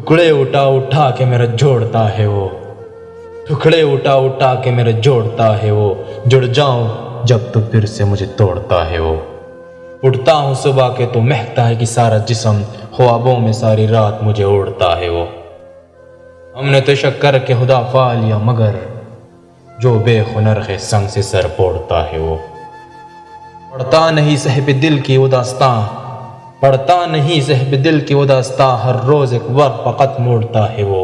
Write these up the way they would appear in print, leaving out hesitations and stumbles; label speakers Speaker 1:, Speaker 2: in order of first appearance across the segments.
Speaker 1: ٹکڑے اٹھا اٹھا کے میرا جوڑتا ہے وہ، ٹکڑے اٹھا اٹھا کے میرا جوڑتا ہے وہ، جڑ جاؤں جب تو پھر سے مجھے توڑتا ہے وہ۔ اٹھتا ہوں صبح کے تو مہکتا ہے کہ سارا جسم، خوابوں میں ساری رات مجھے اوڑھتا ہے وہ۔ ہم نے تو شک کر کے خدا پا لیا مگر جو بے ہنر ہے سنگ سے سر پوڑتا ہے وہ۔ پڑھتا نہیں صاحب دل کی وہ داستاں، پڑھتا نہیں صاحب دل کی وہ داستاں، ہر روز ایک ور فقط موڑتا ہے وہ۔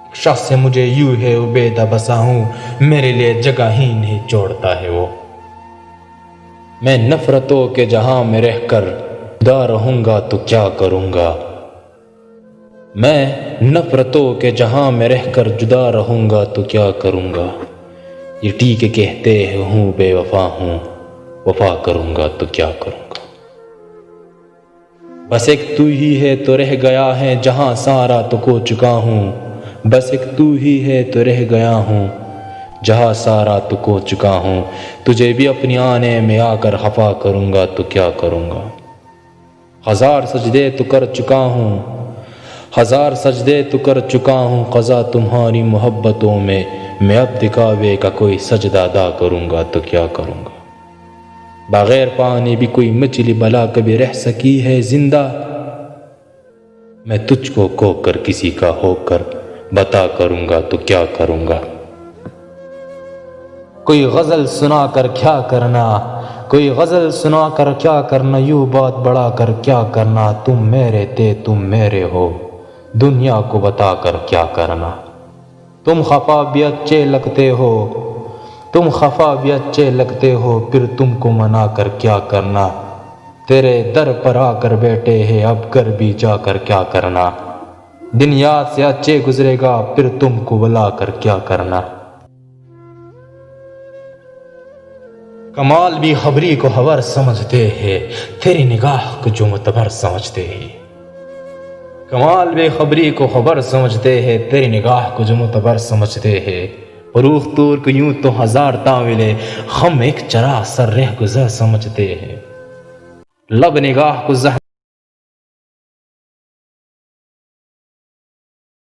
Speaker 1: ایک شخص سے مجھے یوں ہے عبیدہ بسا ہوں، میرے لیے جگہ ہی نہیں چھوڑتا ہے وہ۔ میں نفرتوں کے جہاں میں رہ کر جدا رہوں گا تو کیا کروں گا، میں نفرتوں کے جہاں میں رہ کر جدا رہوں گا تو کیا کروں گا، یہ ٹھیک کہتے ہیں ہوں بے وفا ہوں، وفا کروں گا تو کیا کروں گا۔ بس ایک تو ہی ہے تو رہ گیا ہے جہاں سارا تو کھو چکا ہوں، بس ایک تو ہی ہے تو رہ گیا ہوں جہاں سارا تو کھو چکا ہوں، تجھے بھی اپنی آنے میں آ کر خفا کروں گا تو کیا کروں گا۔ ہزار سجدے تو کر چکا ہوں، ہزار سجدے تو کر چکا ہوں، قضا تمہاری محبتوں میں اب دکھاوے کا کوئی سجدہ ادا کروں گا تو کیا کروں گا۔ بغیر پانی بھی کوئی مچھلی بھلا کبھی رہ سکی ہے زندہ، میں تجھ کو کھو کر کسی کا ہو کر بتا کروں گا تو کیا کروں گا۔ کوئی غزل سنا کر کیا کرنا، کوئی غزل سنا کر کیا کرنا، یوں بات بڑھا کر کیا کرنا، تم میرے تھے تم میرے ہو، دنیا کو بتا کر کیا کرنا۔ تم خفا بھی اچھے لگتے ہو، تم خفا بھی اچھے لگتے ہو، پھر تم کو منا کر کیا کرنا، تیرے در پر آ کر بیٹھے ہیں اب کر بھی جا کر کیا کرنا، دن یاد سے اچھے گزرے گا پھر تم کو بلا کر کیا کرنا۔ کمال بھی خبری کو خبر سمجھتے ہیں، تیری نگاہ کو جو معتبر سمجھتے ہیں، کمال بے خبری کو خبر سمجھتے ہیں، تیری نگاہ کو جو معتبر سمجھتے ہیں، فروخ طور کو یوں تو ہزار تعویلیں، ہم ایک چراغ سر رہ گزر سمجھتے ہیں، لب نگاہ کو